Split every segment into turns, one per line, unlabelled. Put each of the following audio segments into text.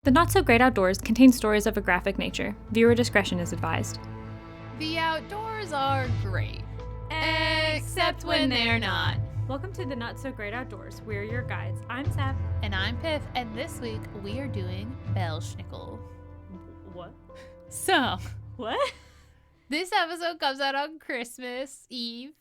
The Not So Great Outdoors contains stories of a graphic nature. Viewer discretion is advised.
The outdoors are great. Except when they're not.
Welcome to the Not So Great Outdoors. We're your guides. I'm Sav.
And I'm Piff, and this week we are doing Belschnickel.
What?
So,
What?
this episode comes out on Christmas Eve.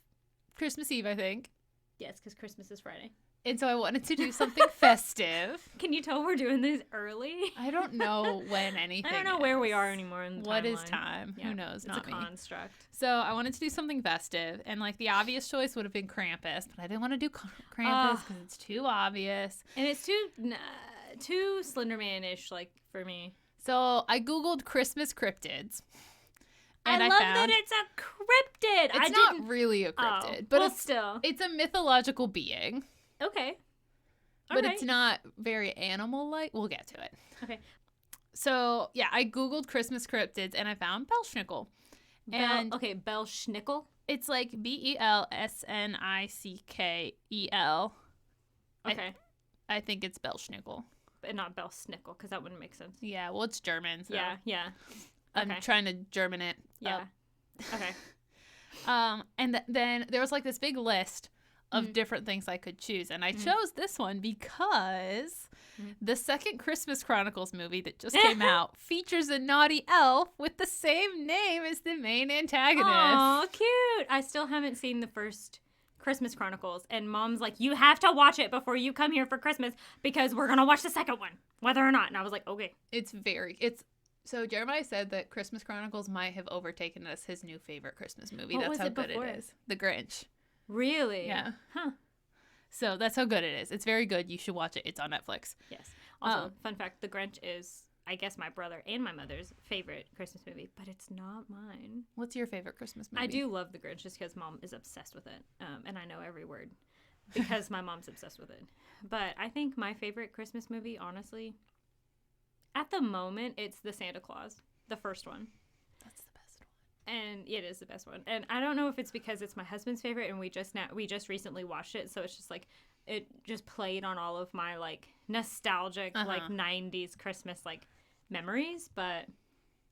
Christmas Eve, I think.
Yes, because Christmas is Friday.
And so I wanted to do something festive.
Can you tell we're doing these early?
I don't know when anything
I don't know
is.
where we are anymore in the
What
timeline.
is time?
Yeah,
Who knows? Not
it's a
me.
construct.
So I wanted to do something festive, and like the obvious choice would have been Krampus, but I didn't want to do Krampus because it's too obvious.
And it's too Slenderman-ish, like, for me.
So I Googled Christmas cryptids.
And I love that it's a cryptid.
It's not really a cryptid, but
well, still.
it's a mythological being.
Okay.
But it's not very animal-like. We'll get to it.
Okay.
So, yeah, I Googled Christmas cryptids, and I found Belschnickel.
Belschnickel?
It's like Belsnickel.
Okay.
I think it's Belschnickel.
But not Belsnickel, because that wouldn't make sense.
Yeah, well, it's German, so.
Yeah.
I'm trying to German it.
Yeah. Okay.
And then there was like this big list of different things I could choose. And I chose this one because the second Christmas Chronicles movie that just came out features a naughty elf with the same name as the main antagonist.
Oh, cute. I still haven't seen the first Christmas Chronicles. And Mom's like, you have to watch it before you come here for Christmas because we're going to watch the second one, whether or not. And I was like, okay.
So Jeremiah said that Christmas Chronicles might have overtaken as his new favorite Christmas movie.
What
That's
was
how
it
good
before?
it is. The Grinch.
Really?
Yeah.
Huh.
So that's how good it is. It's very good. You should watch it. It's on Netflix.
Yes. Also, fun fact, The Grinch is, I guess, my brother and my mother's favorite Christmas movie, but it's not mine.
What's your favorite Christmas movie?
I do love The Grinch just because Mom is obsessed with it, and I know every word because my mom's obsessed with it. But I think my favorite Christmas movie, honestly, at the moment, it's The Santa Claus, the first one.
That's the best one.
And it is the best one. And I don't know if it's because it's my husband's favorite and we just recently watched it, so it's just like it just played on all of my like nostalgic like 90s Christmas like memories, but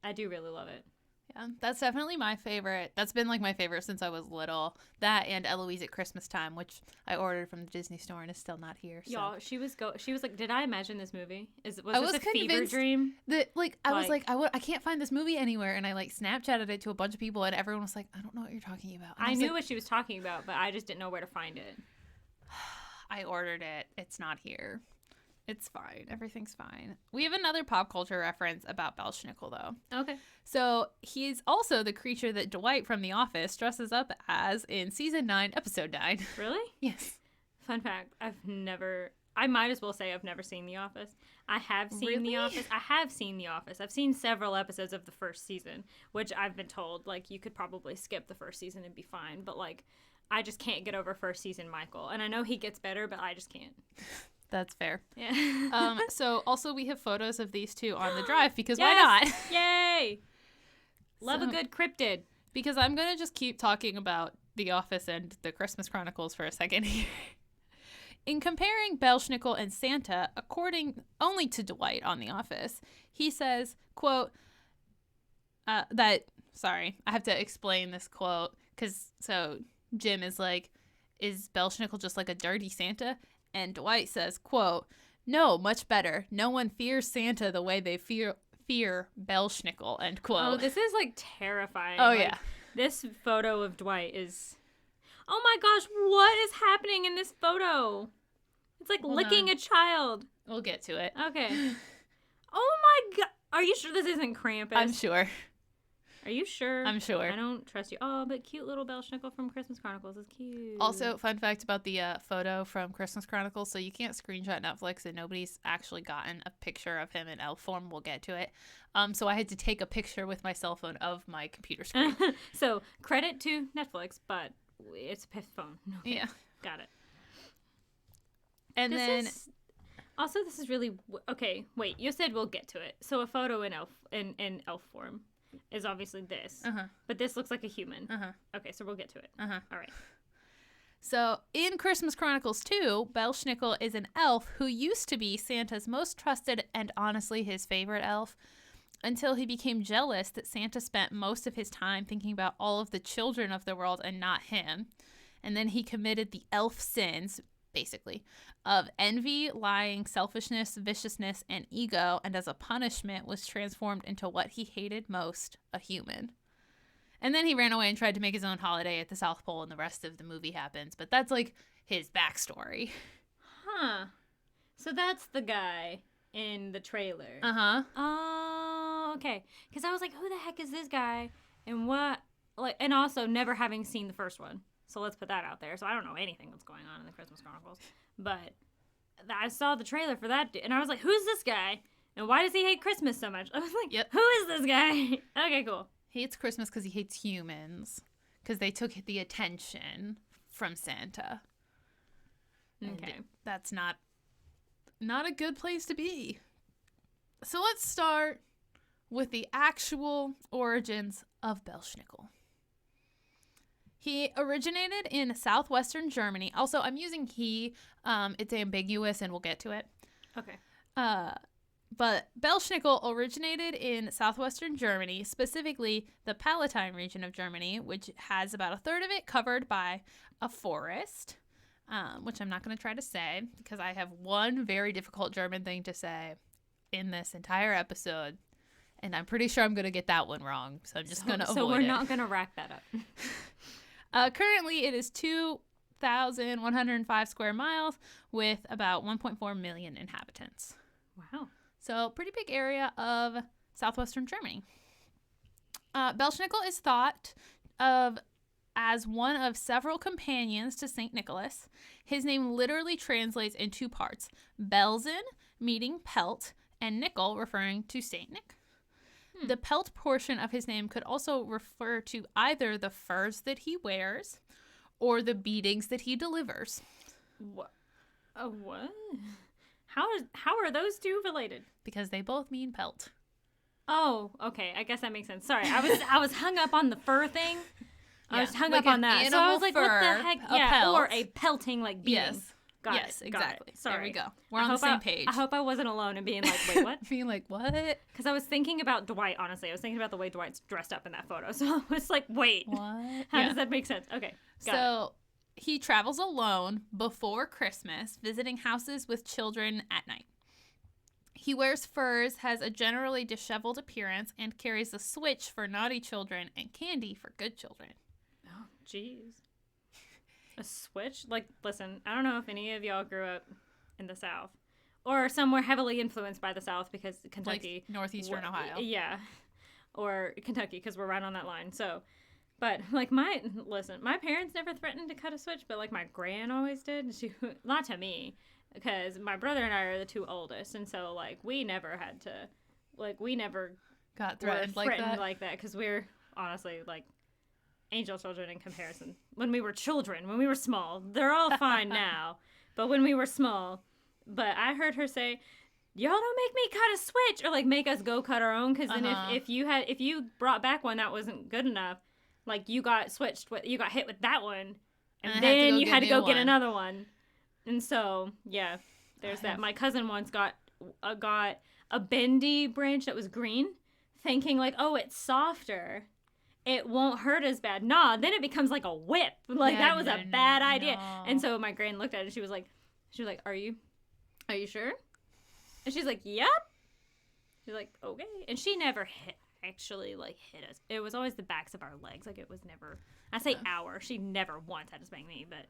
I do really love it.
Yeah, that's definitely my favorite. That's been like my favorite since I was little. That and Eloise at Christmas Time, which I ordered from the Disney store and is still not here. So.
Y'all, she was like, did I imagine this movie? Was
I
this a fever dream?
That I was like, I can't find this movie anywhere, and I like Snapchatted it to a bunch of people, and everyone was like, I don't know what you're talking about. And
I knew what she was talking about, but I just didn't know where to find it.
I ordered it. It's not here. It's fine. Everything's fine. We have another pop culture reference about Belschnickel, though.
Okay.
So he's also the creature that Dwight from The Office dresses up as in season 9, episode 9.
Really?
Yes.
Fun fact, I might as well say I've never seen The Office. I have seen The Office. I have seen The Office. I've seen several episodes of the first season, which I've been told, like, you could probably skip the first season and be fine. But, like, I just can't get over first season Michael. And I know he gets better, but I just can't.
That's fair.
Yeah.
So also we have photos of these two on the drive because why not?
Yay! Love a good cryptid.
Because I'm going to just keep talking about The Office and the Christmas Chronicles for a second here. In comparing Belschnickel and Santa, according only to Dwight on The Office, he says, quote, I have to explain this quote because so Jim is like, is Belschnickel just like a dirty Santa? And Dwight says, quote, no, much better. No one fears Santa the way they fear Belschnickel, end quote.
Oh, this is like terrifying.
Oh,
like,
yeah.
This photo of Dwight is, oh my gosh, what is happening in this photo? It's like licking a child.
We'll get to it.
Okay. Oh my god. Are you sure this isn't Krampus?
I'm sure.
Are you sure?
I'm sure.
I don't trust you. Oh, but cute little Belschnickel from Christmas Chronicles is cute.
Also, fun fact about the photo from Christmas Chronicles. So you can't screenshot Netflix, and nobody's actually gotten a picture of him in elf form. We'll get to it. So I had to take a picture with my cell phone of my computer screen.
So credit to Netflix, but it's a Piff phone. Okay.
Yeah.
Got it.
And
this is really okay. Wait, you said we'll get to it. So a photo in elf form is obviously this, but this looks like a human. Okay, so we'll get to it. All right.
So in Christmas Chronicles 2, Belschnickel is an elf who used to be Santa's most trusted and honestly his favorite elf, until he became jealous that Santa spent most of his time thinking about all of the children of the world and not him. And then he committed the elf sins, basically, of envy, lying, selfishness, viciousness, and ego, and as a punishment was transformed into what he hated most, a human. And then he ran away and tried to make his own holiday at the South Pole, and the rest of the movie happens. But that's, like, his backstory.
Huh. So that's the guy in the trailer.
Uh-huh.
Oh, okay. Because I was like, who the heck is this guy? And what? Like, and also never having seen the first one. So let's put that out there. So I don't know anything that's going on in the Christmas Chronicles. But I saw the trailer for that, and I was like, who's this guy? And why does he hate Christmas so much? I was like,
Yep.
Who is this guy? Okay, cool.
He hates Christmas because he hates humans. Because they took the attention from Santa.
Okay.
And that's not a good place to be. So let's start with the actual origins of Belschnickel. He originated in southwestern Germany. Also, I'm using he. It's ambiguous, and we'll get to it.
Okay.
But Belschnickel originated in southwestern Germany, specifically the Palatine region of Germany, which has about a third of it covered by a forest, which I'm not going to try to say because I have one very difficult German thing to say in this entire episode, and I'm pretty sure I'm going to get that one wrong, so I'm just going to avoid it.
So we're not going to rack that up.
Currently, it is 2,105 square miles with about 1.4 million inhabitants.
Wow.
So pretty big area of southwestern Germany. Belschnickel is thought of as one of several companions to St. Nicholas. His name literally translates in two parts. Belsen, meaning pelt, and nickel, referring to St. Nick. The pelt portion of his name could also refer to either the furs that he wears or the beatings that he delivers.
What? What? How are those two related?
Because they both mean pelt.
Oh, okay. I guess that makes sense. Sorry, I was hung up on the fur thing. I was hung
like
up on that. So I was like,
fur,
what the heck?
a
Yeah,
pelt.
or a pelting like beating.
Yes.
Got
Yes,
it.
exactly.
Got it. Sorry.
There we go. We're on the same page.
I hope I wasn't alone and being like, wait, what?
Being like, what?
Because I was thinking about Dwight, honestly. I was thinking about the way Dwight's dressed up in that photo. So I was like, wait.
What?
How does that make sense? Okay.
So he travels alone before Christmas, visiting houses with children at night. He wears furs, has a generally disheveled appearance, and carries a switch for naughty children and candy for good children.
Oh, jeez. A switch? Like, listen, I don't know if any of y'all grew up in the South or somewhere heavily influenced by the South because Kentucky.
Like northeastern Ohio.
Yeah. Or Kentucky because we're right on that line. So, but like my parents never threatened to cut a switch, but like my gran always did. She, not to me, because my brother and I are the two oldest. And so like we never had to, like we never
got threatened
like
that
because we're honestly like angel children in comparison. When we were children, when we were small, they're all fine now, but when we were small, but I heard her say, y'all don't make me cut a switch or like make us go cut our own, because then if you brought back one that wasn't good enough, like you got you got hit with that one and then you had to go get another one. And so yeah, there's that. My cousin once got a bendy branch that was green, thinking like, oh, it's softer, it won't hurt as bad. Nah, then it becomes like a whip. Like that was a bad idea. And so my gran looked at it and she was like, are you sure? And she's like, yep. She's like, okay. And she never actually hit us. It was always the backs of our legs. Like it was never, I say our, she never once had to spank me, but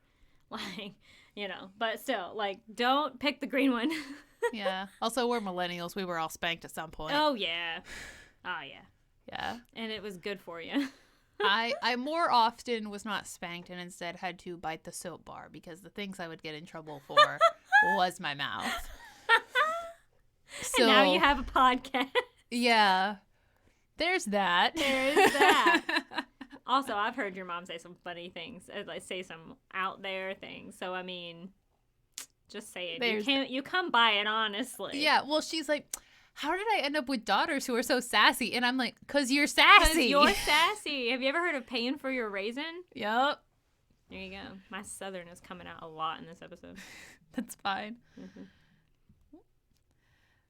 like, you know, but still, like, don't pick the green one.
Yeah. Also, we're millennials. We were all spanked at some point.
Oh, yeah. Oh, yeah.
Yeah.
And it was good for you.
I more often was not spanked and instead had to bite the soap bar because the things I would get in trouble for was my mouth. So,
and now you have a podcast.
Yeah. There's that.
There's that. Also, I've heard your mom say some funny things, like say some out there things. So, I mean, just say it. You come by it honestly.
Yeah. Well, she's like, how did I end up with daughters who are so sassy? And I'm like, 'cause you're sassy.
'Cause you're sassy. Have you ever heard of paying for your raisin?
Yep.
There you go. My Southern is coming out a lot in this episode.
That's fine.
Mm-hmm.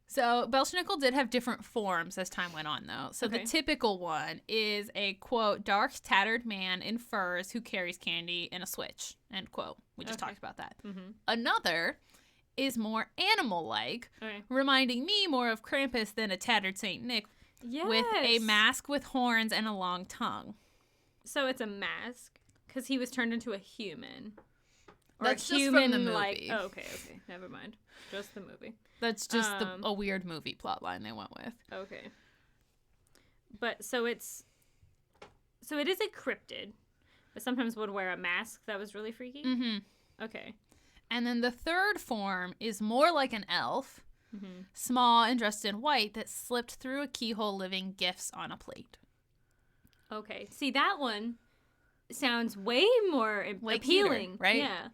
So Belschnickel did have different forms as time went on, though. So
Okay.
the typical one is a, quote, dark, tattered man in furs who carries candy and a switch, end quote. We just talked about that.
Mm-hmm.
Another is more animal-like,
Okay.
reminding me more of Krampus than a tattered Saint Nick,
Yes.
with a mask with horns and a long tongue.
So it's a mask because he was turned into a human.
That's
a
just from the
human, like,
movie.
oh, okay, never mind. Just the movie.
That's just a weird movie plot line they went with.
Okay. But so it is a cryptid, but sometimes would wear a mask that was really freaky.
Mm-hmm.
Okay.
And then the third form is more like an elf,
Mm-hmm.
small and dressed in white, that slipped through a keyhole living gifts on a plate.
Okay. See, that one sounds way more
Like
appealing,
cuter, right?
Yeah.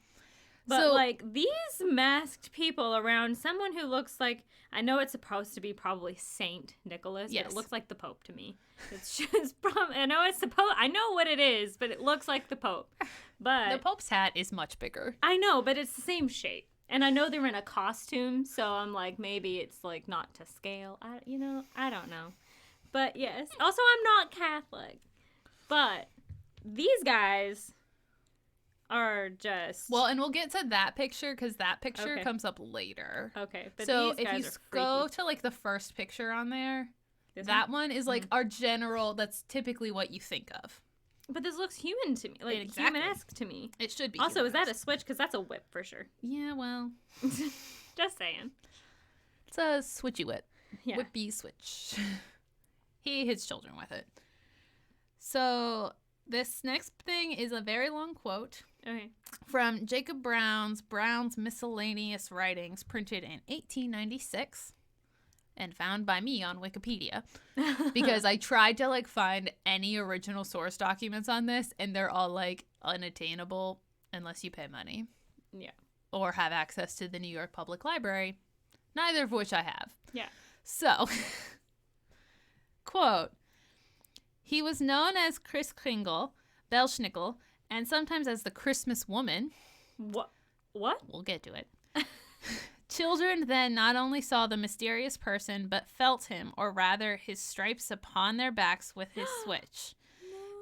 But
So-
like these masked people around someone who looks like, I know it's supposed to be probably Saint Nicholas,
Yes.
but it looks like the Pope to me. It's just I know what it is, but it looks like the Pope. But
The Pope's hat is much bigger.
I know, but it's the same shape. And I know they're in a costume, so I'm like, maybe it's like not to scale. I don't know. But yes. Also, I'm not Catholic. But these guys are just
Well, and we'll get to that picture because that picture
Okay.
comes up later.
okay. But
So
these
if
guys
you
are
go
freaky.
to like the first picture on there,
This
that one is like our general, that's typically what you think of.
But this looks human to me, like
Exactly.
human-esque to me.
It should be.
Also, is that a
humanized.
switch? Because that's a whip for sure.
Yeah, well,
Just saying.
it's a switchy whip.
Yeah.
Whippy switch. He hits children with it. So this next thing is a very long quote
Okay.
from Jacob Brown's Miscellaneous Writings, printed in 1896 and found by me on Wikipedia, because I tried to like find any original source documents on this, and they're all like unattainable unless you pay money
Yeah.
or have access to the New York Public Library, neither of which I have.
Yeah.
So, quote, he was known as Kris Kringle, Belschnickel, and sometimes as the Christmas woman.
What? What?
We'll get to it. Children then not only saw the mysterious person, but felt him, or rather his stripes upon their backs with his switch.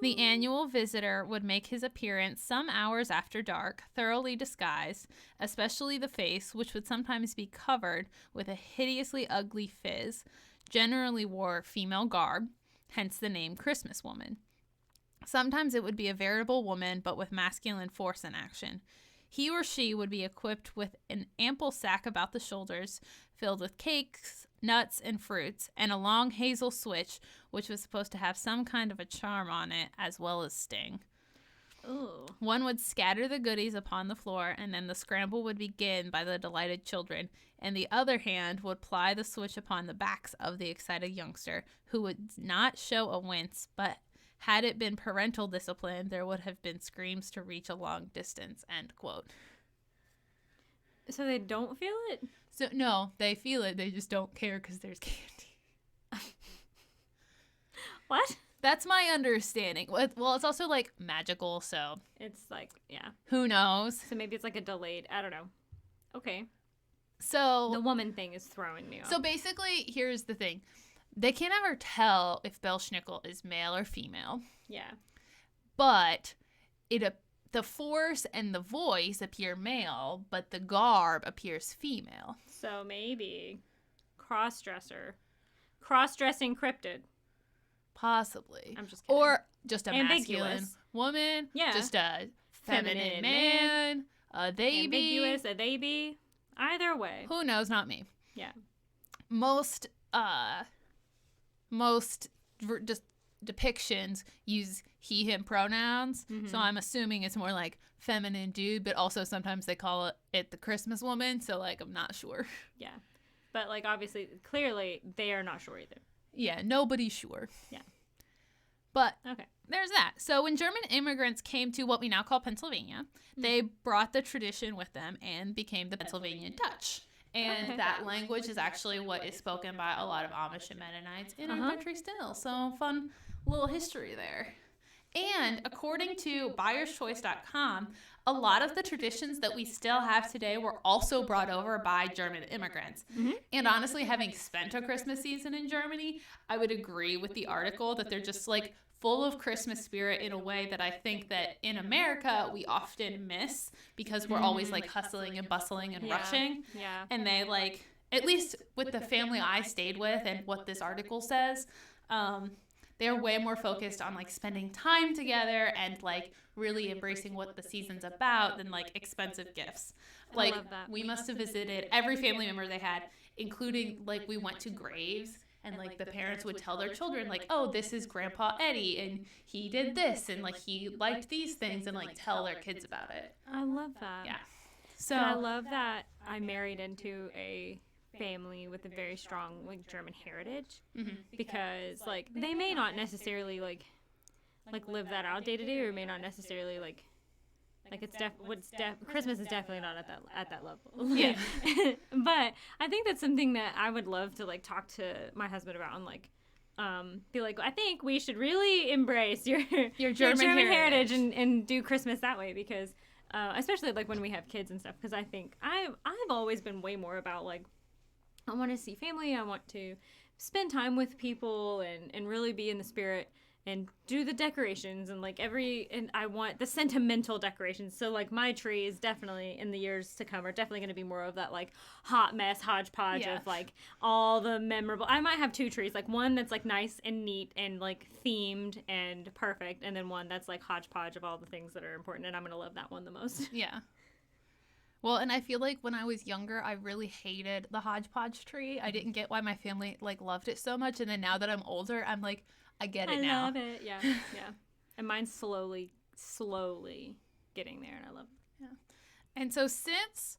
The annual visitor would make his appearance some hours after dark, thoroughly disguised, especially the face, which would sometimes be covered with a hideously ugly fizz, generally wore female garb, hence the name Christmas woman. Sometimes it would be a veritable woman, but with masculine force in action. He or she would be equipped with an ample sack about the shoulders, filled with cakes, nuts, and fruits, and a long hazel switch, which was supposed to have some kind of a charm on it, as well as sting.
Ooh.
One would scatter the goodies upon the floor, and then the scramble would begin by the delighted children, and the other hand would ply the switch upon the backs of the excited youngster, who would not show a wince, but had it been parental discipline, there would have been screams to reach a long distance, end quote.
So they don't feel it?
So, no, they feel it, they just don't care because there's candy.
What?
That's my understanding. Well, it's also, like, magical, so
It's like, yeah.
who knows?
So maybe it's like a delayed, I don't know. Okay.
So,
The woman thing is throwing me off.
so basically, here's the thing. They can't ever tell if Belschnickel is male or female,
yeah.
but the force and the voice appear male, but the garb appears female.
So maybe cross-dressing cryptid.
Possibly.
I'm just kidding.
Or just a
Ambiguous.
masculine woman.
Yeah.
Just a feminine
Feminine
man. A they be.
Ambiguous, a they be. Either way.
Who knows? Not me.
Yeah.
Most just depictions use he him pronouns, so I'm assuming it's more like feminine dude, but also sometimes they call it the Christmas woman, so like I'm not sure.
Yeah. But like obviously, clearly they are not sure either.
Yeah, nobody's sure.
Yeah.
But
Okay.
there's that. So when German immigrants came to what we now call Pennsylvania, they brought the tradition with them and became the Pennsylvania Dutch. And
Okay.
that language is actually what is spoken by a lot of Amish and Mennonites in our country still. So fun little history there. And according to buyerschoice.com, a lot of the traditions that we still have today were also brought over by German immigrants.
Mm-hmm.
And honestly, having spent a Christmas season in Germany, I would agree with the article that they're just like full of Christmas spirit in a way that I think that in America we often miss because we're always like hustling and bustling and rushing.
Yeah.
And they like, at least with the family I stayed with and what this article says, they're way more focused on like spending time together and like really embracing what the season's about than like expensive gifts. Like we must have visited every family member they had, including like we went to graves and like the parents would tell their children like, oh, this is Grandpa Eddie and he did this and like he liked these things and like tell their kids about it.
I love that.
Yeah. So
I love that I married into a family with a very strong like German heritage, because like they may not necessarily like live that out day to day, or may not necessarily like it's Christmas is definitely not at that level.
Yeah.
But I think that's something that I would love to like talk to my husband about and like be like, I think we should really embrace your German heritage and do Christmas that way, because especially like when we have kids and stuff, because I think I've always been way more about like I want to see family, I want to spend time with people and really be in the spirit and do the decorations and like and I want the sentimental decorations. So like my tree is definitely in the years to come are definitely going to be more of that like hot mess hodgepodge of like all the memorable. I might have 2 trees, like one that's like nice and neat and like themed and perfect, and then one that's like hodgepodge of all the things that are important, and I'm going to love that one the most.
Yeah. Well, and I feel like when I was younger, I really hated the hodgepodge tree. I didn't get why my family like loved it so much, and then now that I'm older, I'm like, I get it now.
I love it. Yeah, yeah. And mine's slowly getting there, and I love it.
Yeah. And so since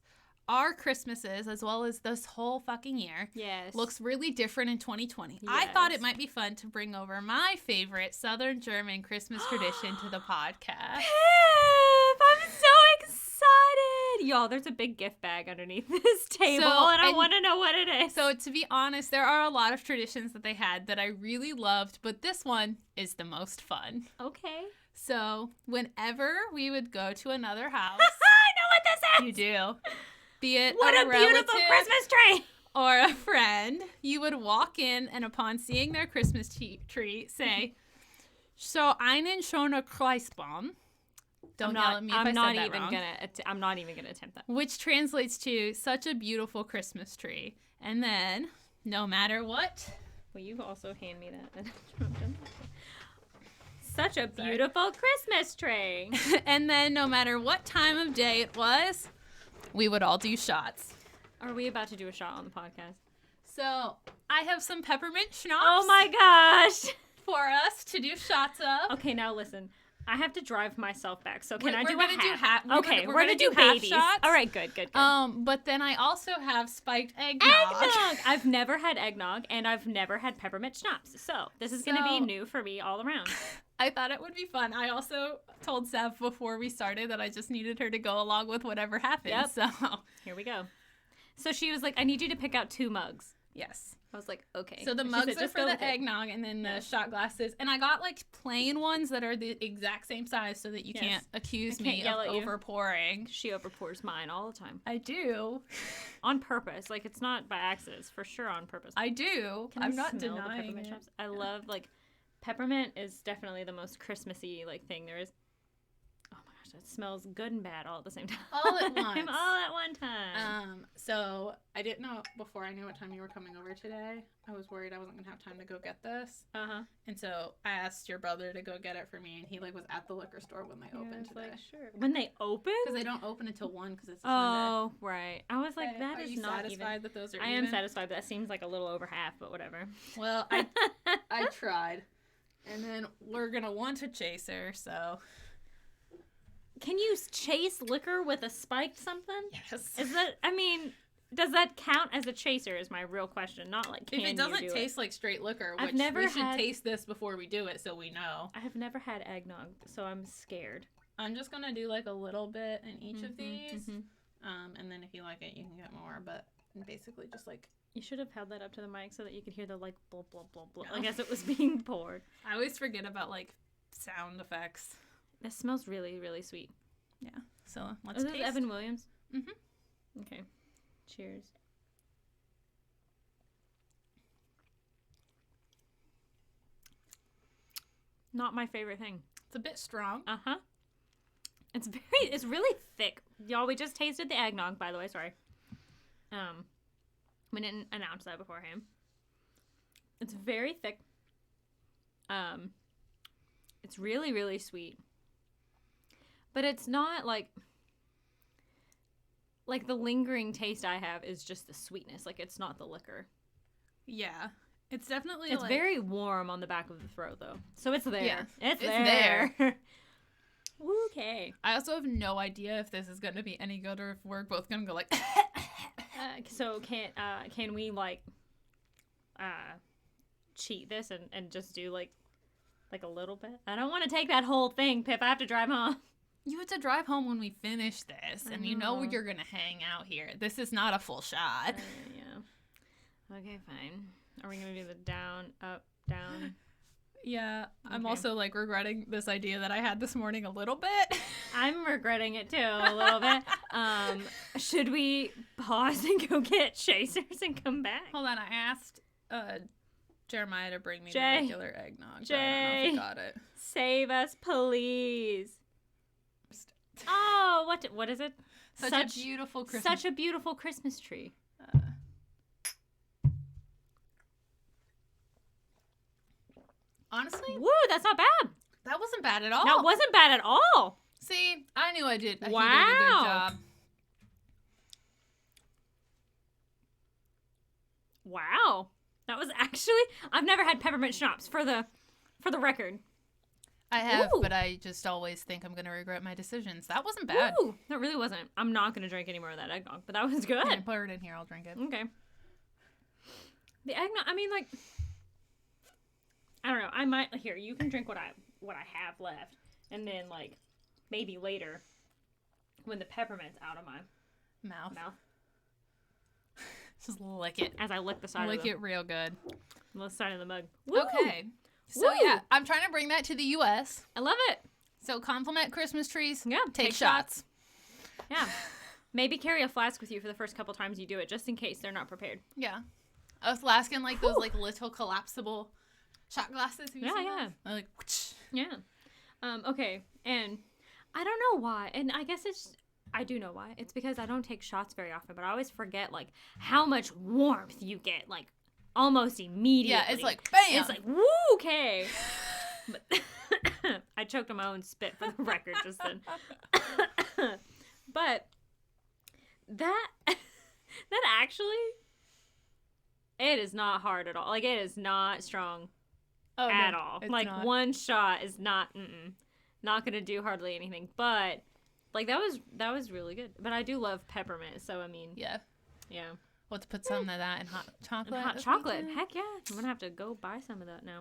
our Christmases, as well as this whole fucking year, looks really different in 2020, I thought it might be fun to bring over my favorite Southern German Christmas tradition to the podcast.
Pip, I'm so excited. Y'all, there's a big gift bag underneath this table, and I want to know what it is.
So, to be honest, there are a lot of traditions that they had that I really loved, but this one is the most fun.
Okay.
So, whenever we would go to another house...
I know what this is!
You do. Be it
what a beautiful Christmas tree!
Or a friend, you would walk in, and upon seeing their Christmas tree, say, so einen schönen Christbaum. Don't yell at me if I said that wrong.
I'm not even gonna attempt that.
Which translates to such a beautiful Christmas tree. And then, no matter what.
Well, you also hand me that. Such a beautiful Christmas tree.
And then, no matter what time of day it was, we would all do shots.
Are we about to do a shot on the podcast?
So, I have some peppermint schnapps.
Oh my gosh!
For us to do shots of.
Okay, now listen. I have to drive myself back, so can I do a
half?
Okay, we're gonna do
half
babies.
Shots.
All right, good.
But then I also have spiked eggnog.
I've never had eggnog, and I've never had peppermint schnapps, so this is gonna be new for me all around.
I thought it would be fun. I also told Sev before we started that I just needed her to go along with whatever happened.
Yep.
So
here we go. So she was like, I need you to pick out 2 mugs.
Yes.
I was like, okay.
So the mugs are for the eggnog, and then the shot glasses. And I got like plain ones that are the exact same size so that you can't accuse me of overpouring.
She overpours mine all the time.
I do.
On purpose. Like, it's not by accident. It's for sure on purpose.
I do. I'm not denying it.
Shops? I love, like, peppermint is definitely the most Christmassy, like, thing there is. It smells good and bad all at the same time.
All at once.
All at one time.
So I didn't know before I knew what time you were coming over today. I was worried I wasn't going to have time to go get this.
Uh-huh.
And so I asked your brother to go get it for me, and he like was at the liquor store when they opened today.
Like, sure. When they open?
Because they don't open until 1 because it's
Sunday. Right. I was like, that
is not even. Are you satisfied that those are
I am satisfied, but that seems like a little over half, but whatever.
Well, I tried. And then we're going to want a chaser, so...
Can you chase liquor with a spiked something?
Yes.
Does that count as a chaser is my real question, not like can you do it.
If it doesn't taste like straight liquor, which we should taste this before we do it so we know.
I have never had eggnog, so I'm scared.
I'm just going to do like a little bit in each of these. And then if you like it, you can get more, but basically just like...
You should have held that up to the mic so that you could hear the like blah, blah, blah, blah, like as it was being poured.
I always forget about like sound effects.
This smells really, really sweet.
Yeah. So let's
Is this
taste.
Evan Williams?
Mm-hmm.
Okay. Cheers. Not my favorite thing.
It's a bit strong.
Uh-huh. It's really thick. Y'all, we just tasted the eggnog, by the way, sorry. We didn't announce that beforehand. It's very thick. It's really, really sweet. But it's not like the lingering taste I have is just the sweetness. Like, it's not the liquor.
Yeah. It's definitely
It's very warm on the back of the throat, though. So it's there.
Yeah,
It's
there.
Okay.
I also have no idea if this is going to be any good or if we're both going to go like...
So can we cheat this and just do like a little bit? I don't want to take that whole thing, Pip. I have to drive home.
You have to drive home when we finish this, and you know you're going to hang out here. This is not a full shot.
Yeah. Okay, fine. Are we going to do the down, up, down?
Yeah, I'm
Okay.
also like regretting this idea that I had this morning a little bit.
I'm regretting it too a little bit. Should we pause and go get chasers and come back?
Hold on, I asked Jeremiah to bring me the
Jay.
regular eggnog. But I don't know if he got it.
Save us, please. Oh, what is it?
Such a beautiful Christmas.
Such a beautiful Christmas tree.
Honestly,
Woo, that's not bad.
that wasn't bad at all.
That wasn't bad at all.
See, I knew I did. He did a
Wow.
good job.
Wow. That was actually, I've never had peppermint schnapps for the record.
I have,
Ooh.
but I just always think I'm going to regret my decisions. That wasn't bad.
Ooh, that really wasn't. I'm not going to drink any more of that eggnog, but that was good.
Yeah, put it in here. I'll drink it.
Okay. The eggnog, I mean, like, I don't know. I might, here, you can drink what I have left. And then, like, maybe later, when the peppermint's out of my
Mouth.
mouth,
Just lick it.
as I lick the side
Lick
of
it real good.
the side of the mug. Woo!
Okay. So,
Woo!
yeah, I'm trying to bring that to the U.S.
I love it.
So, compliment Christmas trees.
Yeah.
Take shots.
Yeah. Maybe carry a flask with you for the first couple times you do it, just in case they're not prepared.
Yeah. A flask and, like, those,
Whew.
like, little collapsible shot glasses. Have you
Yeah,
seen
yeah.
those? They're like, whoosh.
Yeah. Okay. And I don't know why. And I guess I do know why. It's because I don't take shots very often, but I always forget, like, how much warmth you get, like, almost immediately.
Yeah, it's like, bam!
It's like, woo, okay. But I choked on my own spit for the record just then. But that actually, it is not hard at all. Like, it is not strong
Oh, no,
at all.
it's
Like,
not.
one shot is not gonna do hardly anything. But like, that was really good. But I do love peppermint, so I mean,
Yeah.
yeah.
Let's put some of that in hot chocolate.
And hot
this
chocolate.
weekend.
Heck yeah. I'm gonna have to go buy some of that now.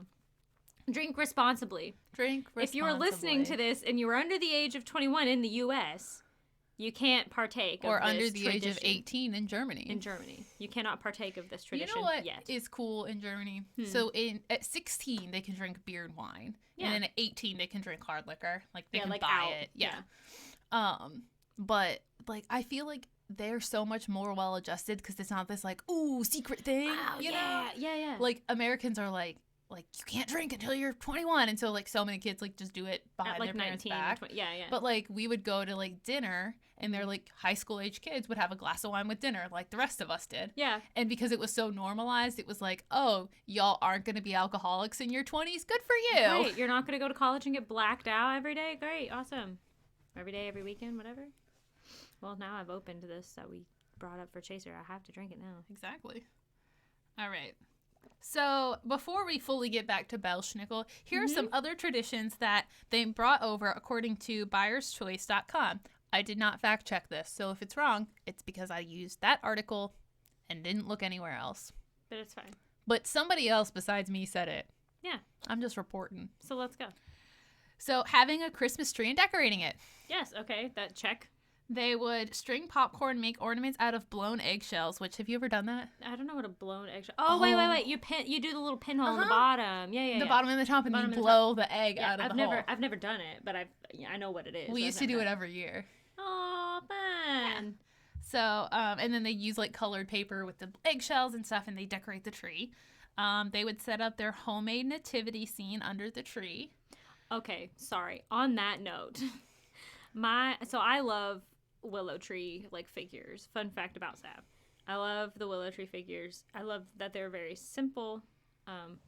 Drink responsibly.
Drink responsibly.
If you are listening to this and you are under the age of 21 in the U.S., you can't partake
or
of this
under the age of
tradition
18 in Germany.
in Germany. You cannot partake of this tradition
You know what
yet.
is cool in Germany?
Hmm.
So at 16 they can drink beer and wine,
Yeah.
and then at 18 they can drink hard liquor. Like they
Yeah,
can
like
buy
out.
it. Yeah. But like I feel like they're so much more well adjusted because it's not this like ooh secret thing.
Wow,
you know?
yeah, yeah, yeah.
Like Americans are like you can't drink until you're 21, and so like so many kids like just do it behind
At like
their parents'
19 or
back.
20. Yeah, yeah.
But like we would go to like dinner, and they're like high school age kids would have a glass of wine with dinner, like the rest of us did.
yeah.
And because it was so normalized, it was like, oh, y'all aren't gonna be alcoholics in your 20s. Good for you.
Great. You're not going to go to college and get blacked out every day? Great. Awesome. Every day, every weekend, whatever. Well, now I've opened this that we brought up for Chaser. I have to drink it now.
Exactly. All right. So before we fully get back to Belschnickel, here are some other traditions that they brought over according to buyerschoice.com. I did not fact check this, so if it's wrong, it's because I used that article and didn't look anywhere else.
But it's fine.
But somebody else besides me said it.
Yeah.
I'm just reporting.
So let's go.
So having a Christmas tree and decorating it.
Yes. Okay. That check.
They would string popcorn, make ornaments out of blown eggshells, which, have you ever done that?
I don't know what a blown eggshell. Oh, wait. You do the little pinhole in the bottom. Yeah.
The bottom and the top, and you blow the egg out of the hole.
I've never done it, but I know what it is.
We used to do it every year.
Oh, fun.
Yeah. So, and then they use like colored paper with the eggshells and stuff, and they decorate the tree. They would set up their homemade nativity scene under the tree.
Okay, sorry. On that note, I love willow tree like figures. Fun fact about Sab. I love the willow tree figures. I love that they're very simple,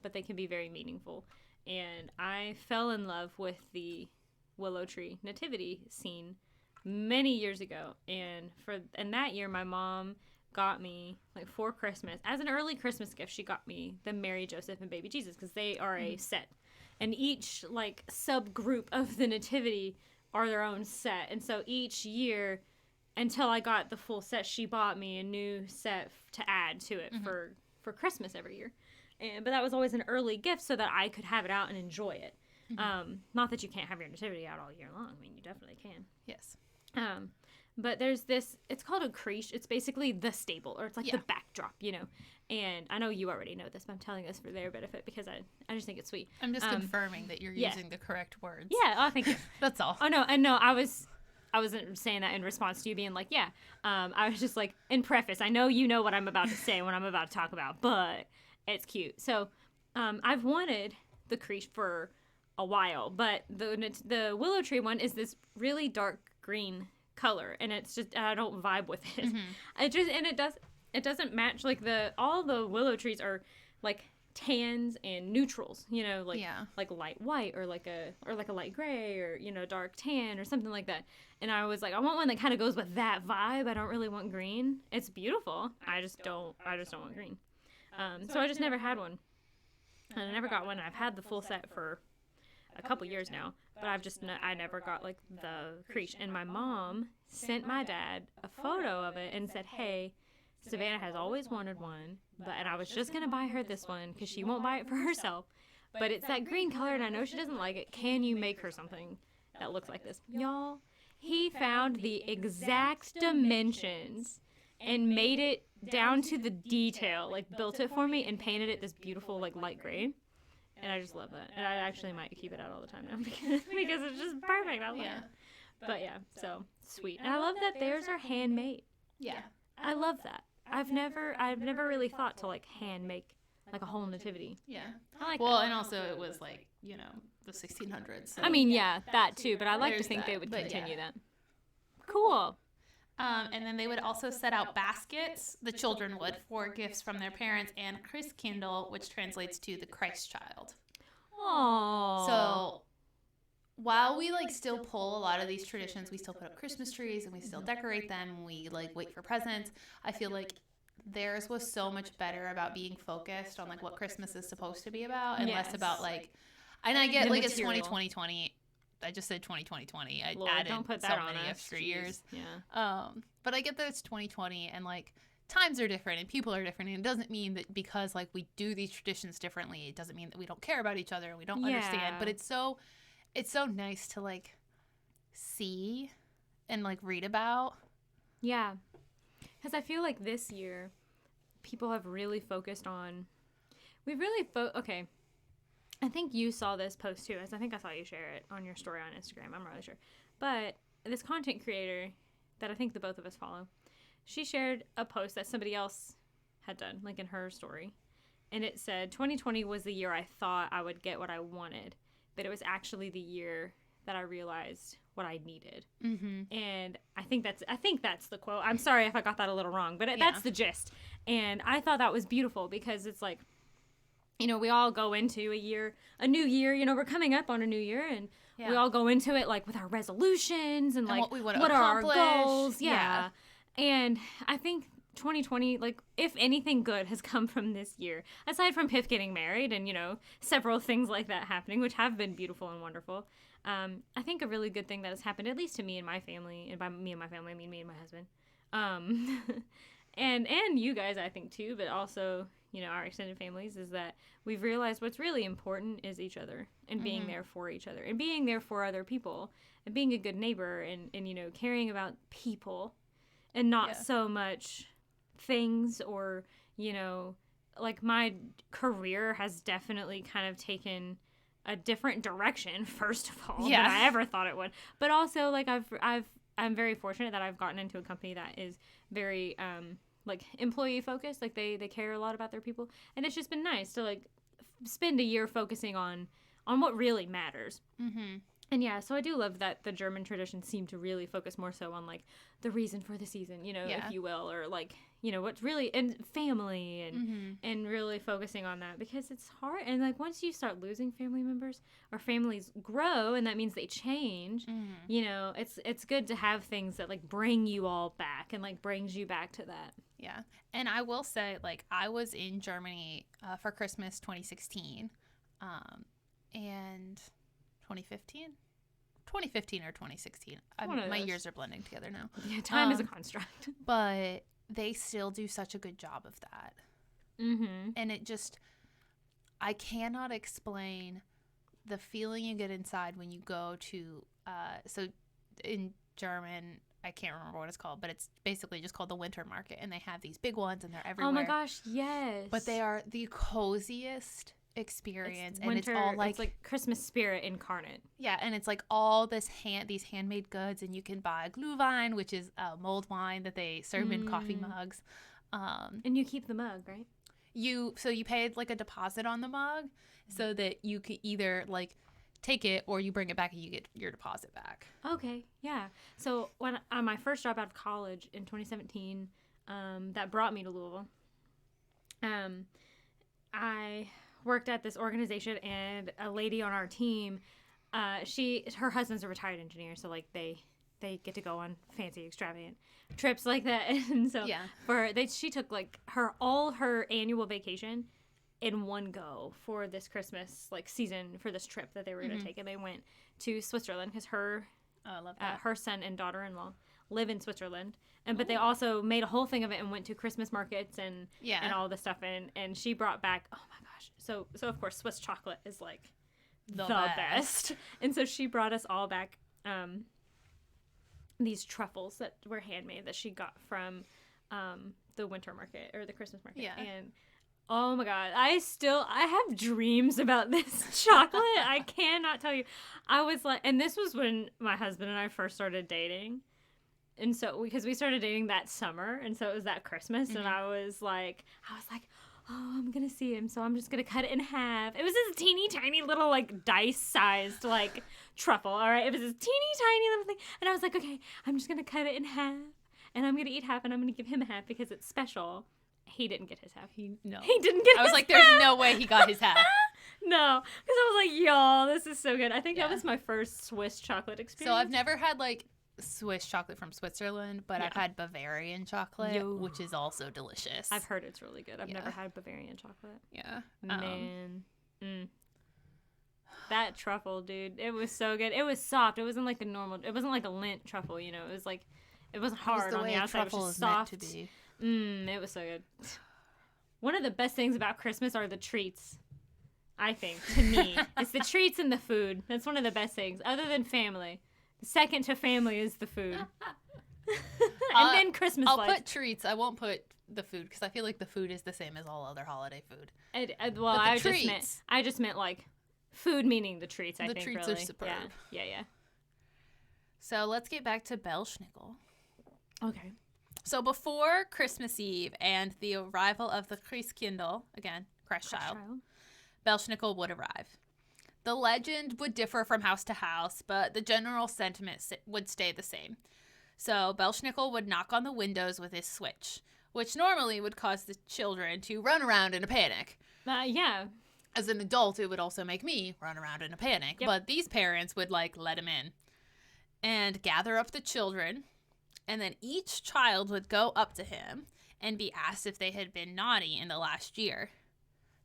but they can be very meaningful. And I fell in love with the willow tree nativity scene many years ago. And that year, my mom got me, like, for Christmas, as an early Christmas gift, she got me the Mary, Joseph, and Baby Jesus, because they are a set. And each, like, subgroup of the nativity are their own set. And so each year, until I got the full set, she bought me a new set to add to it for Christmas every year. But that was always an early gift so that I could have it out and enjoy it. Not that you can't have your nativity out all year long. I mean, you definitely can.
Yes.
But there's this, it's called a creche. It's basically the stable, or it's like the backdrop, you know. And I know you already know this, but I'm telling this for their benefit because I just think it's sweet.
I'm just confirming that you're using the correct words.
Yeah, oh, thank you.
That's all.
Oh, no, I wasn't saying that in response to you being like, yeah. I was just like, in preface, I know you know what I'm about to say when I'm about to talk about, but it's cute. So I've wanted the creche for a while, but the willow tree one is this really dark green color, and it's just, I don't vibe with it. It doesn't match, like, all the willow trees are like tans and neutrals, you know, like light white or like a light gray, or, you know, dark tan or something like that. And I was like, I want one that kind of goes with that vibe. I don't really want green. It's beautiful. I just don't want green. So I just never had one, and I never got one. I've had the full set for a couple years now, but I never got, like, the creche. And my mom sent my dad a photo of it and said, hey, Savannah has always wanted one, and I was just going to buy her this one because she won't buy it for herself, but it's that green color, and I know she doesn't like it. Can you make her something that looks like this? Y'all, he found the exact dimensions and made it down to the detail, like, built it for me and painted it this beautiful, like, light gray. And I just love that. And I actually might keep it out all the time now because it's just perfect. I love it. But yeah, so sweet. And I love that theirs are handmade.
Yeah.
I love that. I've never really thought to, like, hand make, like, a whole nativity.
Yeah.
I like
well,
that.
and also it was, like, you know, the 1600s. So.
I mean, yeah, that too. But I like to think they would continue that. Cool.
And then they would also set out baskets, the children would, for gifts from their parents, and Christkindl, which translates to the Christ child.
Aww.
So while we, like, still pull a lot of these traditions, we still put up Christmas trees and we still decorate them, and we, like, wait for presents, I feel like theirs was so much better about being focused on, like, what Christmas is supposed to be about, and less about, like, and I get, like, it's 2020. I just said 2020. I added
don't put
so
that
many
on us.
extra
Jeez.
years.
Yeah.
But I get that it's 2020, and, like, times are different and people are different, and it doesn't mean that because, like, we do these traditions differently, it doesn't mean that we don't care about each other and we don't understand. But it's so nice to, like, see and, like, read about. Yeah.
Because I feel like this year people have really focused on, okay. I think you saw this post too, as I think I saw you share it on your story on Instagram. I'm not really sure. But this content creator that I think the both of us follow, she shared a post that somebody else had done, like, in her story. And it said, 2020 was the year I thought I would get what I wanted, but it was actually the year that I realized what I needed. Mm-hmm. And I think that's the quote. I'm sorry if I got that a little wrong, but that's the gist. And I thought that was beautiful because it's like, you know, we all go into a new year, you know, we're coming up on a new year, and we all go into it, like, with our resolutions and like,
what we want to
what
accomplish.
Are our goals. Yeah. And I think 2020, like, if anything good has come from this year, aside from Piff getting married and, you know, several things like that happening, which have been beautiful and wonderful, I think a really good thing that has happened, at least to me and my family, and by me and my family, I mean me and my husband, and you guys, I think, too, but also, our extended families is that we've realized what's really important is each other and being there for each other and being there for other people and being a good neighbor and caring about people and not so much things or, like my career has definitely kind of taken a different direction, first of all, than I ever thought it would. But also, like, I'm very fortunate that I've gotten into a company that is very, like, employee focused. Like, they care a lot about their people. And it's just been nice to, like, spend a year focusing on what really matters. Mm-hmm. And yeah, so I do love that the German traditions seem to really focus more so on, like, the reason for the season, if you will, or, like, what's really, and family, and really focusing on that, because it's hard, and, like, once you start losing family members, or families grow, and that means they change, it's good to have things that, like, bring you all back, and, like, brings you back to that.
Yeah, and I will say, like, I was in Germany for Christmas 2016, and 2015 or 2016. My years are blending together now.
Yeah, time is a construct.
But they still do such a good job of that. Mm-hmm. And it just, I cannot explain the feeling you get inside when you go to, so in German, I can't remember what it's called, but it's basically just called the winter market. And they have these big ones and they're everywhere.
Oh my gosh, yes.
But they are the coziest experience,
and
winter, it's all like,
it's like Christmas spirit incarnate.
Yeah, and it's like all these handmade goods, and you can buy Glühwein, which is mulled wine that they serve in coffee mugs.
And you keep the mug, right?
You paid like a deposit on the mug, so that you could either like take it or you bring it back and you get your deposit back.
Okay, yeah. So when my first job out of college in 2017, that brought me to Louisville. I worked at this organization, and a lady on our team, her husband's a retired engineer, so like they get to go on fancy extravagant trips like that. And so she took like all her annual vacation in one go for this Christmas like season, for this trip that they were going to take, and they went to Switzerland because her son and daughter-in-law live in Switzerland, but they also made a whole thing of it and went to Christmas markets and all this stuff, and she brought back, oh my gosh, so of course Swiss chocolate is like the best. And so she brought us all back these truffles that were handmade that she got from the winter market or the Christmas market, and oh my god, I have dreams about this chocolate. I cannot tell you. I was like, and this was when my husband and I first started dating. And so, because we started dating that summer, and so it was that Christmas, and I was like, oh, I'm going to see him, so I'm just going to cut it in half. It was this teeny tiny little, like, dice-sized, like, truffle, all right? It was this teeny tiny little thing, and I was like, okay, I'm just going to cut it in half, and I'm going to eat half, and I'm going to give him a half because it's special. He didn't get his half. He didn't get his half.
I was like, there's no way he got his half.
No, because I was like, y'all, this is so good. I think that was my first Swiss chocolate experience.
So I've never had, like, Swiss chocolate from Switzerland, but I've had Bavarian chocolate, which is also delicious.
I've heard it's really good. I've never had Bavarian chocolate.
Yeah.
Man. That truffle, dude, it was so good. It was soft. It wasn't like a normal, it wasn't like a Lindt truffle, It was like, it wasn't hard on the outside. It was just soft. Meant to be. It was so good. One of the best things about Christmas are the treats. I think, to me. It's the treats and the food. That's one of the best things, other than family. Second to family is the food. And then Christmas lights.
I'll put treats. I won't put the food because I feel like the food is the same as all other holiday food.
I just meant like food meaning the treats, I think.
The treats
really.
are superb.
Yeah.
So let's get back to Belschnickel.
Okay.
So before Christmas Eve and the arrival of the Christkindl, again, Christ child, Belschnickel would arrive. The legend would differ from house to house, but the general sentiment would stay the same. So Belschnickel would knock on the windows with his switch, which normally would cause the children to run around in a panic.
Yeah.
As an adult, it would also make me run around in a panic, but these parents would, like, let him in and gather up the children, and then each child would go up to him and be asked if they had been naughty in the last year.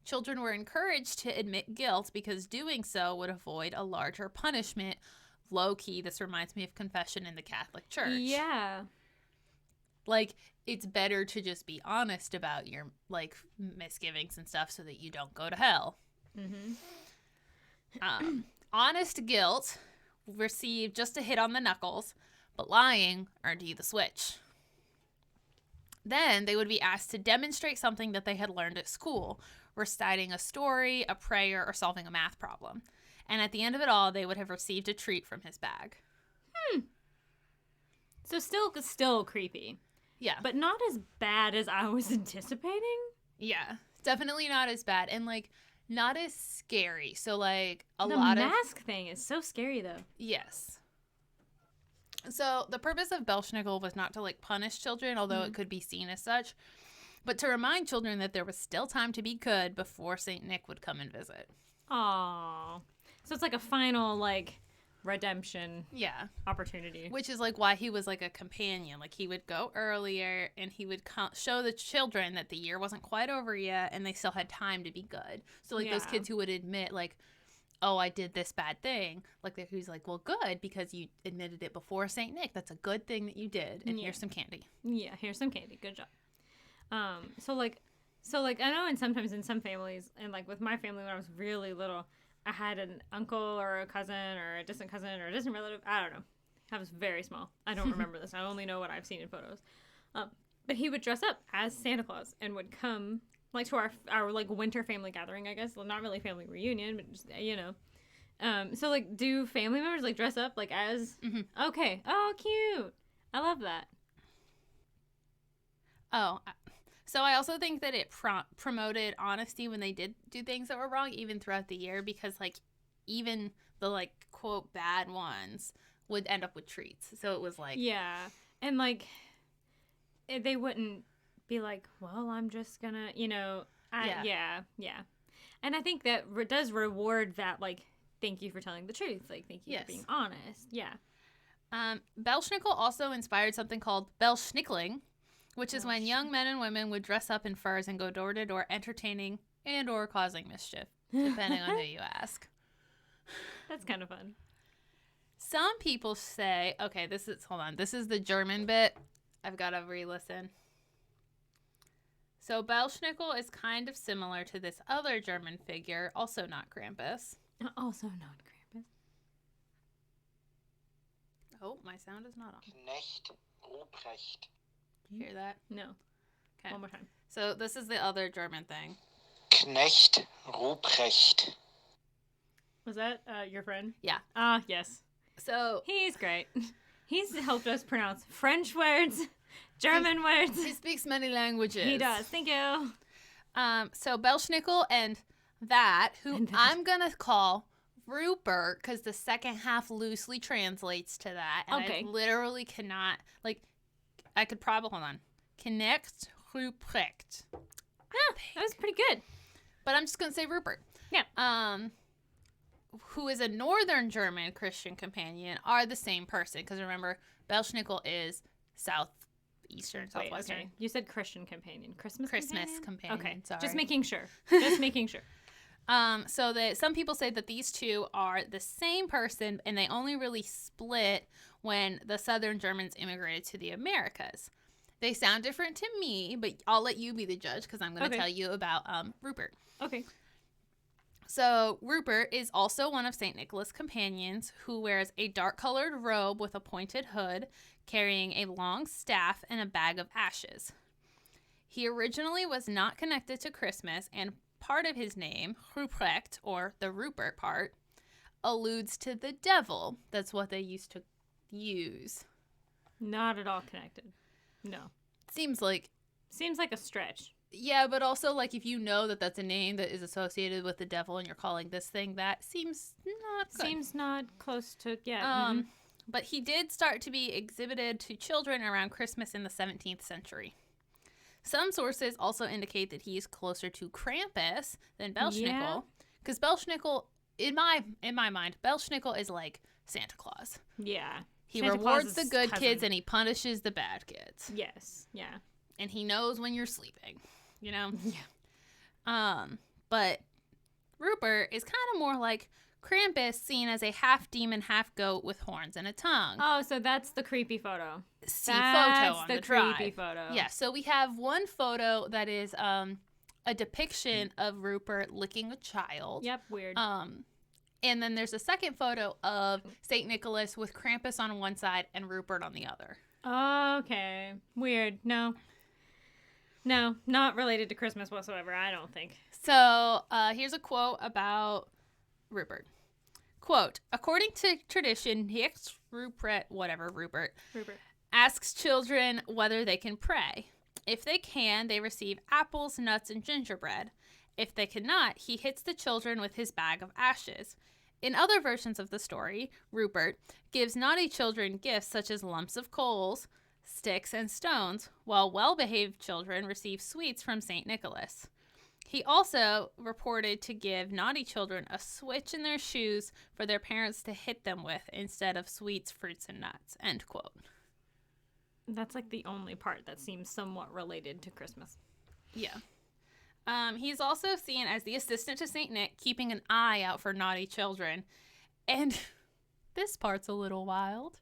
Children were encouraged to admit guilt because doing so would avoid a larger punishment. Low-key, this reminds me of confession in the Catholic Church.
Yeah.
Like, it's better to just be honest about your, like, misgivings and stuff so that you don't go to hell. Honest guilt received just a hit on the knuckles, but lying earned you the switch. Then they would be asked to demonstrate something that they had learned at school, reciting a story, a prayer, or solving a math problem. And at the end of it all, they would have received a treat from his bag.
So still creepy.
Yeah.
But not as bad as I was anticipating.
Yeah. Definitely not as bad. And, like, not as scary. So, like,
The mask thing is so scary, though.
Yes. So, the purpose of Belschnickel was not to, like, punish children, although it could be seen as such, but to remind children that there was still time to be good before St. Nick would come and visit.
Aww. So it's like a final, like, redemption opportunity.
Which is, like, why he was, like, a companion. Like, he would go earlier, and he would show the children that the year wasn't quite over yet, and they still had time to be good. So, like, those kids who would admit, like, oh, I did this bad thing. Like, he's like, well, good, because you admitted it before St. Nick. That's a good thing that you did, and here's some candy.
Yeah, here's some candy. Good job. So I know sometimes in some families, and, like, with my family when I was really little, I had an uncle or a cousin or a distant cousin or a distant relative. I don't know. I was very small. I don't remember this. I only know what I've seen in photos. But he would dress up as Santa Claus and would come, like, to our like winter family gathering, I guess. Well, not really family reunion, but just, you know. So, like, do family members, like, dress up, like, as... Okay. Oh, cute. I love that.
Oh, so I also think that it promoted honesty when they did do things that were wrong, even throughout the year, because, like, even the, like, quote, bad ones would end up with treats. So it was like...
Yeah. And, like, they wouldn't be like, well, I'm just gonna, you know... Yeah. And I think that does reward that, like, thank you for telling the truth. Like, thank you for being honest. Yeah.
Belschnickel also inspired something called Belschnickeling, which is when young men and women would dress up in furs and go door to door entertaining and or causing mischief, depending on who you ask.
That's kind of fun.
Some people say, okay, this is the German bit. I've got to re-listen. So Belschnickel is kind of similar to this other German figure, also not Krampus.
Also not Krampus.
Oh, my sound is not on.
Knecht Ruprecht.
You hear that?
No.
Okay.
One more time.
So this is the other German thing.
Knecht Ruprecht.
Was that your friend?
Yeah.
Yes.
So
he's great. He's helped us pronounce French words, German words.
He speaks many languages.
He does. Thank you.
So Belschnickel and that, who I'm going to call Rupert, because the second half loosely translates to that. And
okay.
I literally cannot, like, I could probably, hold on. Knecht Ruprecht.
Yeah, that was pretty good.
But I'm just going to say Rupert.
Yeah.
Who is a Northern German Christian companion, are the same person. Because remember, Belschnickel is Southwestern.
Okay. You said Christian companion. Christmas
companion.
Okay.
Sorry.
Just making sure. Just making sure.
So some people say that these two are the same person, and they only really split when the Southern Germans immigrated to the Americas. They sound different to me, but I'll let you be the judge because I'm going to tell you about Rupert.
Okay.
So Rupert is also one of St. Nicholas' companions who wears a dark-colored robe with a pointed hood, carrying a long staff and a bag of ashes. He originally was not connected to Christmas, and part of his name, Ruprecht, or the Rupert part, alludes to the devil. That's what they used to use.
Not at all connected. No.
Seems like
a stretch.
Yeah, but also, like, if you know that that's a name that is associated with the devil and you're calling this thing that, seems not good.
Seems not close to, yeah.
But he did start to be exhibited to children around Christmas in the 17th century. Some sources also indicate that he is closer to Krampus than Belschnickel. Because Belschnickel, in my mind, Belschnickel is like Santa Claus.
Yeah.
He rewards the good kids and he punishes the bad kids.
Yes. Yeah.
And he knows when you're sleeping, you know?
Yeah.
But Rupert is kind of more like Krampus seen as a half demon, half goat with horns and a tongue.
Oh, so that's the creepy photo.
See
That's
photo on the
creepy
drive.
photo.
Yeah, so we have one photo that is a depiction of Rupert licking a child.
Yep, weird.
And then there's a second photo of St. Nicholas with Krampus on one side and Rupert on the other.
Okay. Weird. No, not related to Christmas whatsoever, I don't think.
So here's a quote about Rupert. Quote, according to tradition, Knecht Ruprecht, Rupert, asks children whether they can pray. If they can, they receive apples, nuts, and gingerbread. If they cannot, he hits the children with his bag of ashes. In other versions of the story, Rupert gives naughty children gifts such as lumps of coals, sticks, and stones, while well-behaved children receive sweets from St. Nicholas. He also reported to give naughty children a switch in their shoes for their parents to hit them with instead of sweets, fruits, and nuts. End quote.
That's like the only part that seems somewhat related to Christmas.
Yeah. He's also seen as the assistant to St. Nick, keeping an eye out for naughty children. And this part's a little wild.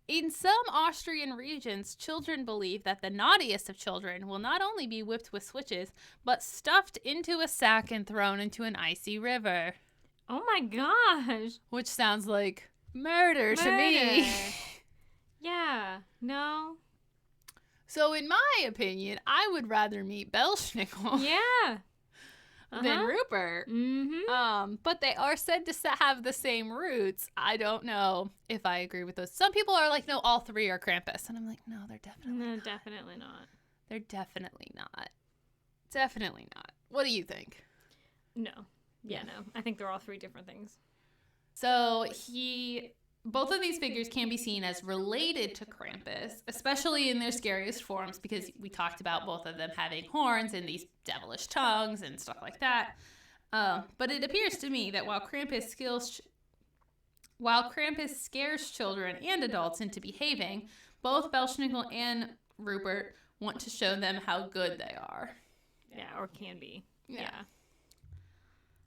In some Austrian regions, children believe that the naughtiest of children will not only be whipped with switches, but stuffed into a sack and thrown into an icy river.
Oh my gosh.
Which sounds like murder to me.
Yeah. No.
So in my opinion, I would rather meet Belschnickel
Yeah.
than Rupert.
Mm-hmm.
But they are said to have the same roots. I don't know if I agree with those. Some people are like, no, all three are Krampus. And I'm like, no, they're definitely not.
Definitely not.
They're definitely not. Definitely not. What do you think?
No. Yeah, no. I think they're all three different things.
So both of these figures can be seen as related to Krampus, especially in their scariest forms, because we talked about both of them having horns and these devilish tongues and stuff like that. But it appears to me that while Krampus scares children and adults into behaving, both Belschnickel and Rupert want to show them how good they are.
Yeah, or can be.
Yeah.
Yeah.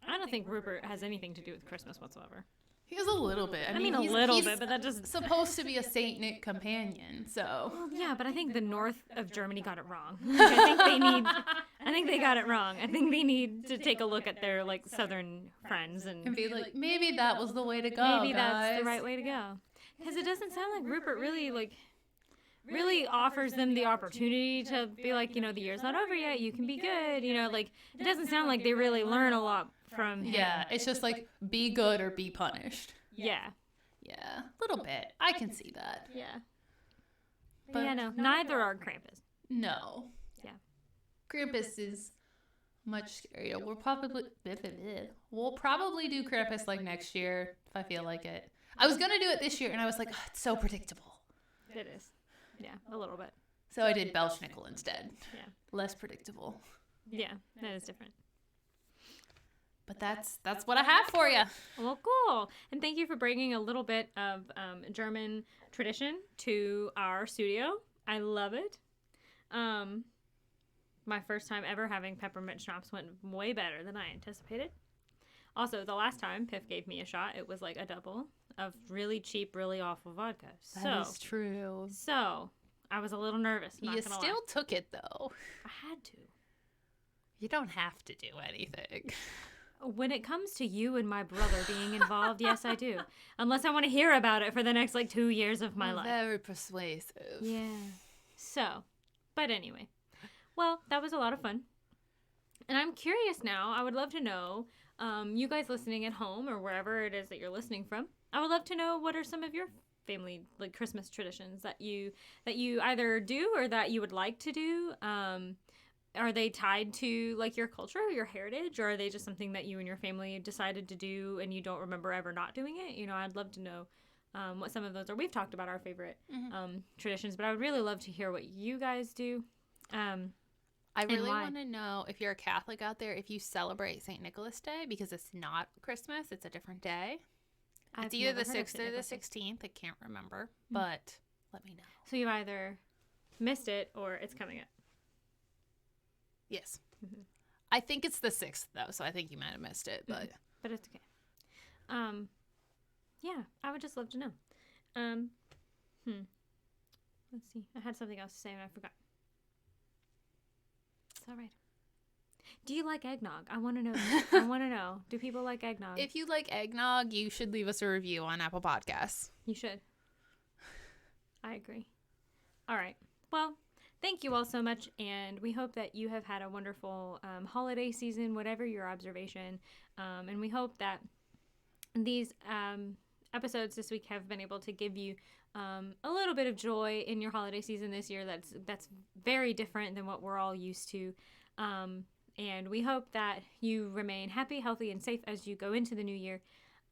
I don't think Rupert has anything to do with Christmas whatsoever.
He has a little bit.
I mean, a little bit, but that just
supposed to be a Saint Nick companion, so.
Well, yeah, but I think the north of Germany got it wrong. Like, I think they got it wrong. I think they need to take a look at their like southern friends and
be like, maybe that was the way to go.
Maybe that's the right way to go. Because it doesn't sound like Rupert really offers them the opportunity to be like, the year's not over yet. You can be good. Like it doesn't sound like they really learn a lot from him.
Yeah, it's just like be good or be punished.
Yeah.
Yeah, a little bit. I can see that.
Yeah. But yeah, no. Neither are Krampus.
No.
Yeah.
Krampus is much scarier. We'll probably do Krampus like next year if I feel like it. I was gonna do it this year and I was like, oh, it's so predictable.
It is. Yeah, a little bit.
So I did Belschnickel instead.
Yeah.
Less predictable.
Yeah, that is different.
But that's what I have for you.
Well, cool. And thank you for bringing a little bit of German tradition to our studio. I love it. My first time ever having peppermint schnapps went way better than I anticipated. Also, the last time Piff gave me a shot, it was like a double of really cheap, really awful vodka.
That is true.
So, I was a little nervous.
You still took it, though.
I had to.
You don't have to do anything.
When it comes to you and my brother being involved, yes, I do. Unless I want to hear about it for the next, 2 years of my life.
Very persuasive.
Yeah. So, but anyway. Well, that was a lot of fun. And I'm curious now. I would love to know, you guys listening at home or wherever it is that you're listening from, I would love to know what are some of your family, Christmas traditions that you either do or that you would like to do. Are they tied to your culture or your heritage, or are they just something that you and your family decided to do and you don't remember ever not doing it? I'd love to know what some of those are. We've talked about our favorite traditions, but I would really love to hear what you guys do.
I really want to know if you're a Catholic out there, if you celebrate St. Nicholas Day, because it's not Christmas, it's a different day. It's either the 6th or the 16th. I can't remember, but let me know.
So you either missed it or it's coming up.
Yes. Mm-hmm. I think it's the 6th, though, so I think you might have missed it. But
it's okay. Yeah, I would just love to know. Let's see. I had something else to say and I forgot. It's all right. Do you like eggnog? I want to know. I want to know. Do people like eggnog?
If you like eggnog, you should leave us a review on Apple Podcasts.
You should. I agree. All right. Well, thank you all so much, and we hope that you have had a wonderful holiday season, whatever your observation, and we hope that these episodes this week have been able to give you a little bit of joy in your holiday season this year. That's very different than what we're all used to. And we hope that you remain happy, healthy, and safe as you go into the new year.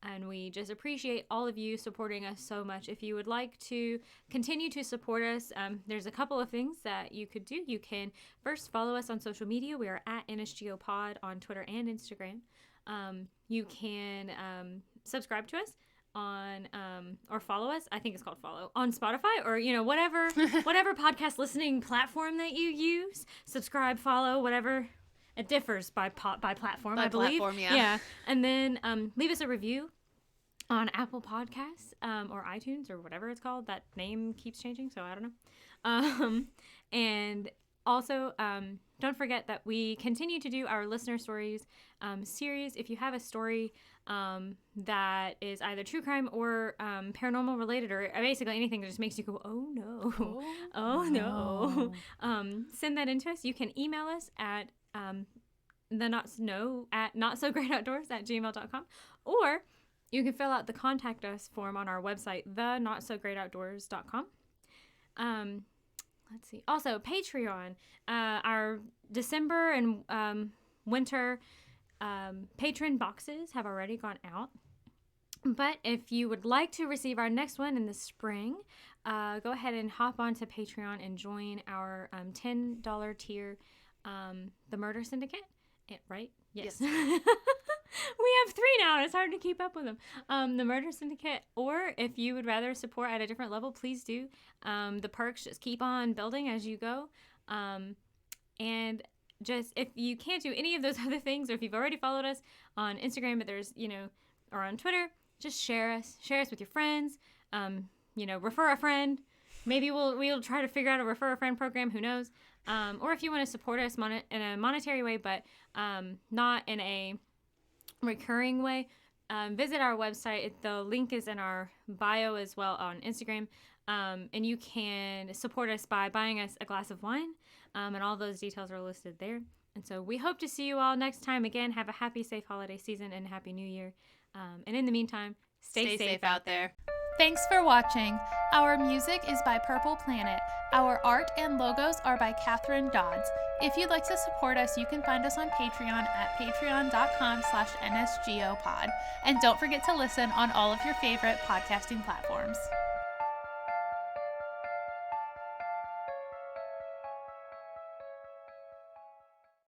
And we just appreciate all of you supporting us so much. If you would like to continue to support us, there's a couple of things that you could do. You can first follow us on social media. We are at NSGOPod on Twitter and Instagram. You can subscribe to us on or follow us. I think it's called follow on Spotify or whatever podcast listening platform that you use. Subscribe, follow, whatever. It differs by platform, I believe.
Platform, yeah.
Yeah. And then leave us a review on Apple Podcasts or iTunes or whatever it's called. That name keeps changing, so I don't know. And also, don't forget that we continue to do our listener stories series. If you have a story that is either true crime or paranormal related, or basically anything that just makes you go, oh no, oh no, send that in to us. You can email us at notsogreatoutdoors@gmail.com, or you can fill out the contact us form on our website, notsogreatoutdoors.com. Let's see. Also, Patreon. Our December and winter patron boxes have already gone out. But if you would like to receive our next one in the spring, go ahead and hop onto Patreon and join our $10 tier, the Murder Syndicate. Right? Yes. We have 3 now, and it's hard to keep up with them. The Murder Syndicate, or if you would rather support at a different level, please do. The perks just keep on building as you go. And just, if you can't do any of those other things, or if you've already followed us on Instagram, but there's, or on Twitter, just share us with your friends. Refer a friend. Maybe we'll try to figure out a refer a friend program. Who knows? Or if you want to support us in a monetary way, but not in a recurring way, visit our website. The link is in our bio as well on Instagram, and you can support us by buying us a glass of wine, and all those details are listed there. And so we hope to see you all next time. Again, have a happy, safe holiday season and Happy New Year. And in the meantime, stay safe out there.
Thanks for watching. Our music is by Purple Planet. Our art and logos are by Catherine Dodds. If you'd like to support us, you can find us on Patreon at patreon.com/NSGOpod. And don't forget to listen on all of your favorite podcasting platforms.